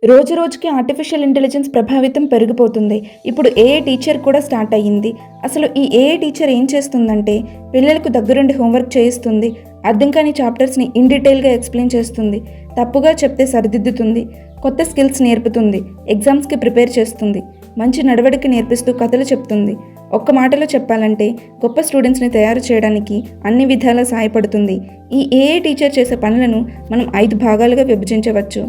రోజు రోజుకి artificial intelligence ప్రభావితం పెరిగిపోతుంది. ఇప్పుడు ఏఐ టీచర్ కూడా స్టార్ట్ అయ్యింది. అసలు ఈ ఏఐ టీచర్ ఏం చేస్తుందంటే పిల్లలకు దగ్గరుండి హోంవర్క్ చేయిస్తుంది, అర్థం కాని చాప్టర్స్ని ఇన్ డీటెయిల్గా ఎక్స్ప్లెయిన్ చేస్తుంది, తప్పుగా చెప్తే సరిదిద్దుతుంది, కొత్త స్కిల్స్ నేర్పుతుంది, ఎగ్జామ్స్కి ప్రిపేర్ చేస్తుంది, మంచి నడవడిక నేర్పిస్తూ కథలు చెప్తుంది. ఒక్క మాటలో చెప్పాలంటే గొప్ప స్టూడెంట్స్ని తయారు చేయడానికి అన్ని విధాలా సహాయపడుతుంది. ఈ ఏఐ టీచర్ చేసే పనులను మనం 5 భాగాలుగా విభజించవచ్చు.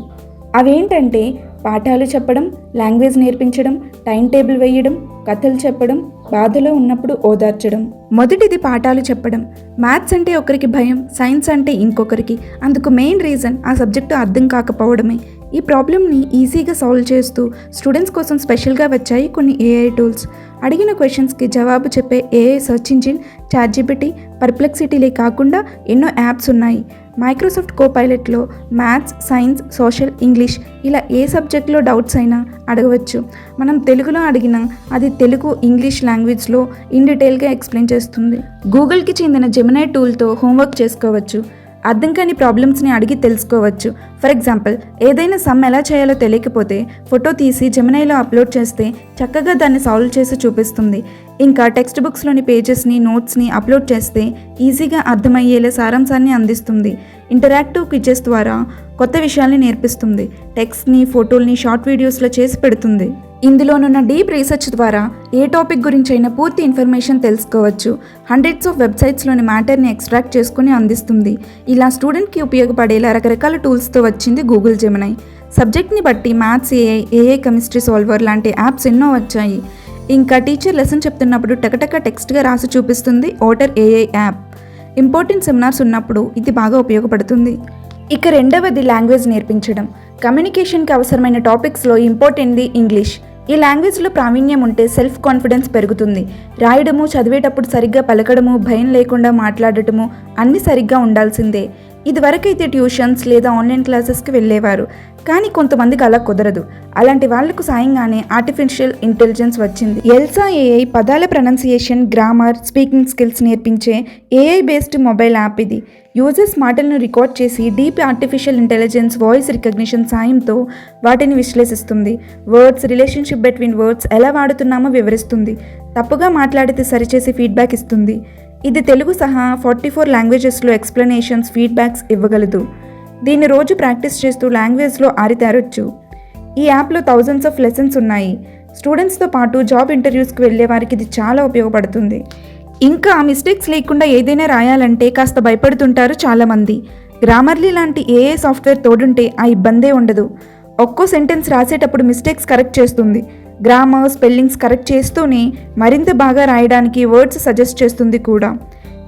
అవేంటంటే పాఠాలు చెప్పడం, లాంగ్వేజ్ నేర్పించడం, టైం టేబుల్ వేయడం, కథలు చెప్పడం, బాధలో ఉన్నప్పుడు ఓదార్చడం. మొదటిది పాఠాలు చెప్పడం. మ్యాథ్స్ అంటే ఒకరికి భయం, సైన్స్ అంటే ఇంకొకరికి. అందుకు మెయిన్ రీజన్ ఆ సబ్జెక్టు అర్థం కాకపోవడమే. ఈ ప్రాబ్లమ్ని ఈజీగా సాల్వ్ చేస్తూ స్టూడెంట్స్ కోసం స్పెషల్గా వచ్చాయి కొన్ని ఏఐ టూల్స్. అడిగిన క్వశ్చన్స్కి జవాబు చెప్పే ఏఐ సర్చ్ ఇంజిన్, చాట్‌జిపిటి, పర్ప్లెక్సిటీలే కాకుండా ఎన్నో యాప్స్ ఉన్నాయి. మైక్రోసాఫ్ట్ కోపైలట్లో మ్యాథ్స్, సైన్స్, సోషల్, ఇంగ్లీష్ ఇలా ఏ సబ్జెక్ట్లో డౌట్స్ అయినా అడగవచ్చు. మనం తెలుగులో అడిగినా అది తెలుగు, ఇంగ్లీష్ లాంగ్వేజ్లో ఇన్ డీటెయిల్గా ఎక్స్ప్లెయిన్ చేస్తుంది. గూగుల్కి చెందిన జెమినై టూల్తో హోంవర్క్ చేసుకోవచ్చు. అర్థం కాని ప్రాబ్లమ్స్ని అడిగి తెలుసుకోవచ్చు. ఫర్ ఎగ్జాంపుల్, ఏదైనా సమ్ ఎలా చేయాలో తెలియకపోతే ఫోటో తీసి జెమినైలో అప్లోడ్ చేస్తే చక్కగా దాన్ని సాల్వ్ చేసి చూపిస్తుంది. ఇంకా టెక్స్ట్ బుక్స్లోని పేజెస్ని, నోట్స్ని అప్లోడ్ చేస్తే ఈజీగా అర్థమయ్యేలా సారాంశాన్ని అందిస్తుంది. ఇంటరాక్టివ్ క్విజెస్ ద్వారా కొత్త విషయాల్ని నేర్పిస్తుంది. టెక్స్ట్ని, ఫోటోల్ని షార్ట్ వీడియోస్లో చేసి పెడుతుంది. ఇందులోనున్న డీప్ రీసెర్చ్ ద్వారా ఏ టాపిక్ గురించైనా పూర్తి ఇన్ఫర్మేషన్ తెలుసుకోవచ్చు. హండ్రెడ్స్ ఆఫ్ వెబ్సైట్స్లోని మ్యాటర్ని ఎక్స్ట్రాక్ట్ చేసుకుని అందిస్తుంది. ఇలా స్టూడెంట్కి ఉపయోగపడేలా రకరకాల టూల్స్తో వచ్చింది గూగుల్ జెమినై. సబ్జెక్ట్ని బట్టి maths AI, AI chemistry solver లాంటి యాప్స్ ఎన్నో వచ్చాయి. ఇంకా టీచర్ లెసన్ చెప్తున్నప్పుడు టకటక టెక్స్ట్గా రాసి చూపిస్తుంది voter AI app. Important seminars ఉన్నప్పుడు ఇది బాగా ఉపయోగపడుతుంది. ఇక రెండవది లాంగ్వేజ్ నేర్పించడం. కమ్యూనికేషన్కి అవసరమైన టాపిక్స్లో ఇంపార్టెంట్ది ఇంగ్లీష్. ఈ లాంగ్వేజ్లో ప్రావీణ్యం ఉంటే సెల్ఫ్ కాన్ఫిడెన్స్ పెరుగుతుంది. రాయడము, చదివేటప్పుడు సరిగ్గా పలకడము, భయం లేకుండా మాట్లాడటము అన్నీ సరిగ్గా ఉండాల్సిందే. ఇదివరకైతే ట్యూషన్స్ లేదా ఆన్లైన్ క్లాసెస్కి వెళ్ళేవారు, కానీ కొంతమందికి అలా కుదరదు. అలాంటి వాళ్లకు సాయంగానే ఆర్టిఫిషియల్ ఇంటెలిజెన్స్ వచ్చింది. ఎల్సా ఏఐ పదాల ప్రొనౌన్సియేషన్, గ్రామర్, స్పీకింగ్ స్కిల్స్ నేర్పించే ఏఐ బేస్డ్ మొబైల్ యాప్ ఇది. యూజర్స్ మాటలను రికార్డ్ చేసి deep artificial intelligence voice recognition సాయంతో వాటిని విశ్లేషిస్తుంది. వర్డ్స్, రిలేషన్షిప్ బిట్వీన్ వర్డ్స్ ఎలా వాడుతున్నామో వివరిస్తుంది. తప్పుగా మాట్లాడితే సరిచేసి ఫీడ్బ్యాక్ ఇస్తుంది. ఇది తెలుగు సహా 44 లాంగ్వేజెస్లో ఎక్స్ప్లెనేషన్స్, ఫీడ్బ్యాక్స్ ఇవ్వగలదు. దీన్ని రోజు ప్రాక్టీస్ చేస్తూ లాంగ్వేజ్లో ఆరితేరొచ్చు. ఈ యాప్లో థౌజండ్స్ ఆఫ్ లెసన్స్ ఉన్నాయి. స్టూడెంట్స్తో పాటు జాబ్ ఇంటర్వ్యూస్కి వెళ్ళే వారికి ఇది చాలా ఉపయోగపడుతుంది. ఇంకా మిస్టేక్స్ లేకుండా ఏదైనా రాయాలంటే కాస్త భయపడుతుంటారు చాలామంది. గ్రామర్లీ లాంటి ఏఐ సాఫ్ట్వేర్ తోడుంటే ఆ ఇబ్బందే ఉండదు. ఒక్కో సెంటెన్స్ రాసేటప్పుడు మిస్టేక్స్ కరెక్ట్ చేస్తుంది. గ్రామర్, స్పెల్లింగ్స్ కరెక్ట్ చేస్తూనే మరింత బాగా రాయడానికి వర్డ్స్ సజెస్ట్ చేస్తుంది కూడా.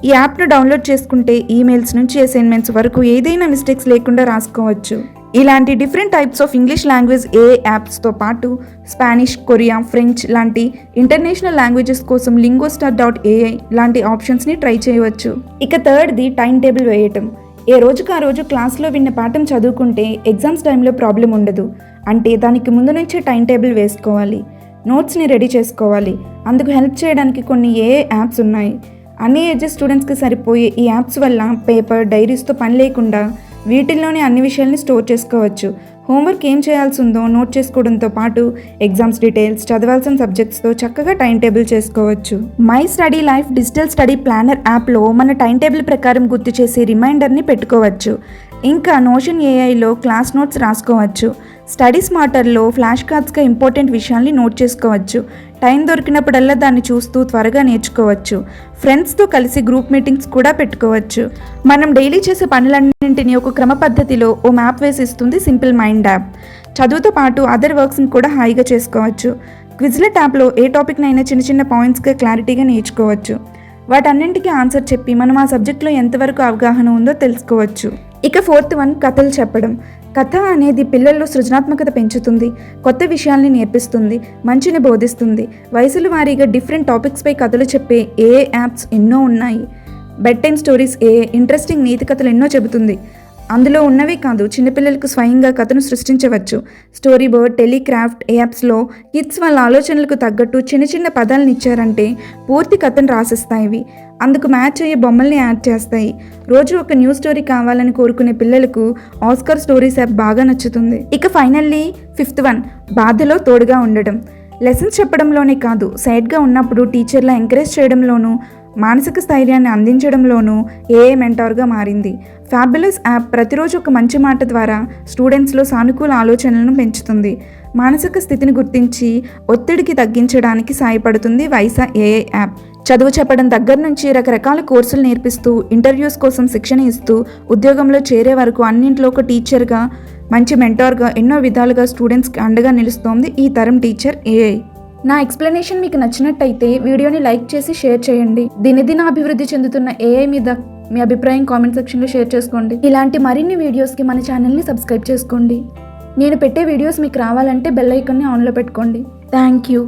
ఈ యాప్ను డౌన్లోడ్ చేసుకుంటే ఈమెయిల్స్ నుంచి అసైన్మెంట్స్ వరకు ఏదైనా మిస్టేక్స్ లేకుండా రాసుకోవచ్చు. ఇలాంటి different types of English language AI యాప్స్తో పాటు స్పానిష్, కొరియా, ఫ్రెంచ్ లాంటి ఇంటర్నేషనల్ లాంగ్వేజెస్ కోసం linguistar.ai లాంటి ఆప్షన్స్ని ట్రై చేయవచ్చు. ఇక థర్డ్ది టైం టేబుల్ వేయటం. ఏ రోజుకు ఆ రోజు క్లాస్లో విన్న పాఠం చదువుకుంటే ఎగ్జామ్స్ టైంలో ప్రాబ్లం ఉండదు. అంటే దానికి ముందు నుంచే టైం టేబుల్ వేసుకోవాలి, నోట్స్ని రెడీ చేసుకోవాలి. అందుకు హెల్ప్ చేయడానికి కొన్ని ఏఐ యాప్స్ ఉన్నాయి. అన్ని ఏజెస్ స్టూడెంట్స్కి సరిపోయే ఈ యాప్స్ వల్ల పేపర్, డైరీస్తో పని లేకుండా వీటిల్లోనే అన్ని విషయాల్ని స్టోర్ చేసుకోవచ్చు. హోంవర్క్ ఏం చేయాల్సి ఉందో నోట్ చేసుకోవడంతో పాటు ఎగ్జామ్స్ డీటెయిల్స్, చదవాల్సిన సబ్జెక్ట్స్తో చక్కగా టైం టేబుల్ చేసుకోవచ్చు. My study life digital study planner యాప్లో మన టైం టేబుల్ ప్రకారం గుర్తు చేసి రిమైండర్ని పెట్టుకోవచ్చు. ఇంకా నోషన్ ఏఐలో క్లాస్ నోట్స్ రాసుకోవచ్చు. స్టడీ స్మార్టర్లో ఫ్లాష్ కార్డ్స్గా ఇంపార్టెంట్ విషయాల్ని నోట్ చేసుకోవచ్చు. టైం దొరికినప్పుడల్లా దాన్ని చూస్తూ త్వరగా నేర్చుకోవచ్చు. ఫ్రెండ్స్తో కలిసి గ్రూప్ మీటింగ్స్ కూడా పెట్టుకోవచ్చు. మనం డైలీ చేసే పనులన్నింటినీ ఒక క్రమ పద్ధతిలో ఓ మ్యాప్ వేసి ఇస్తుంది సింపుల్ మైండ్ యాప్. చదువుతో పాటు అదర్ వర్క్స్ని కూడా హాయిగా చేసుకోవచ్చు. క్విజ్లెట్ యాప్లో ఏ టాపిక్నైనా చిన్న చిన్న పాయింట్స్గా క్లారిటీగా నేర్చుకోవచ్చు. వాటన్నింటికీ ఆన్సర్ చెప్పి మనం ఆ సబ్జెక్ట్లో ఎంతవరకు అవగాహన ఉందో తెలుసుకోవచ్చు. ఇక ఫోర్త్ వన్, కథలు చెప్పడం. కథ అనేది పిల్లల్లో సృజనాత్మకత పెంచుతుంది, కొత్త విషయాల్ని నేర్పిస్తుంది, మంచిని బోధిస్తుంది. వయసుల వారీగా డిఫరెంట్ టాపిక్స్పై కథలు చెప్పే ఏఐ యాప్స్ ఎన్నో ఉన్నాయి. Bed time stories AI interesting నీతి కథలు ఎన్నో చెబుతుంది. అందులో ఉన్నవే కాదు, చిన్నపిల్లలకు స్వయంగా కథను సృష్టించవచ్చు. స్టోరీ బోర్డ్, టెలిక్రాఫ్ట్ యాప్స్లో కిడ్స్ వాళ్ళ ఆలోచనలకు తగ్గట్టు చిన్న చిన్న పదాలను ఇచ్చారంటే పూర్తి కథను రాసిస్తాయి. అందుకు మ్యాచ్ అయ్యే బొమ్మల్ని యాడ్ చేస్తాయి. రోజు ఒక న్యూ స్టోరీ కావాలని కోరుకునే పిల్లలకు ఆస్కార్ స్టోరీస్ యాప్ బాగా నచ్చుతుంది. ఇక ఫైనల్లీ 5th వన్, బాధలో తోడుగా ఉండడం. లెసన్స్ చెప్పడంలోనే కాదు, సైడ్గా ఉన్నప్పుడు టీచర్లా ఎంకరేజ్ చేయడంలోనూ, మానసిక స్థైర్యాన్ని అందించడంలోనూ ఏఏ మెంటార్గా మారింది. ఫ్యాబులస్ యాప్ ప్రతిరోజు ఒక మంచి మాట ద్వారా స్టూడెంట్స్లో సానుకూల ఆలోచనలను పెంచుతుంది. మానసిక స్థితిని గుర్తించి ఒత్తిడికి తగ్గించడానికి సాయపడుతుంది వైసా ఏఐ యాప్. చదువు చెప్పడం దగ్గర నుంచి రకరకాల కోర్సులు నేర్పిస్తూ, ఇంటర్వ్యూస్ కోసం శిక్షణ ఇస్తూ, ఉద్యోగంలో చేరే వరకు అన్నింట్లో ఒక టీచర్గా, మంచి మెంటార్గా ఎన్నో విధాలుగా స్టూడెంట్స్కి అండగా నిలుస్తోంది ఈ తరం టీచర్ ఏఐ. నా ఎక్స్ప్లెనేషన్ మీకు నచ్చినట్టయితే వీడియోని లైక్ చేసి షేర్ చేయండి. దినదిన అభివృద్ధి చెందుతున్న ఏఐ మీద మీ అభిప్రాయం కామెంట్ సెక్షన్లో షేర్ చేసుకోండి. ఇలాంటి మరిన్ని వీడియోస్కి మన ఛానల్ని సబ్స్క్రైబ్ చేసుకోండి. నేను పెట్టే వీడియోస్ మీకు రావాలంటే బెల్ ఐకాన్ని ఆన్లో పెట్టుకోండి. Thank you.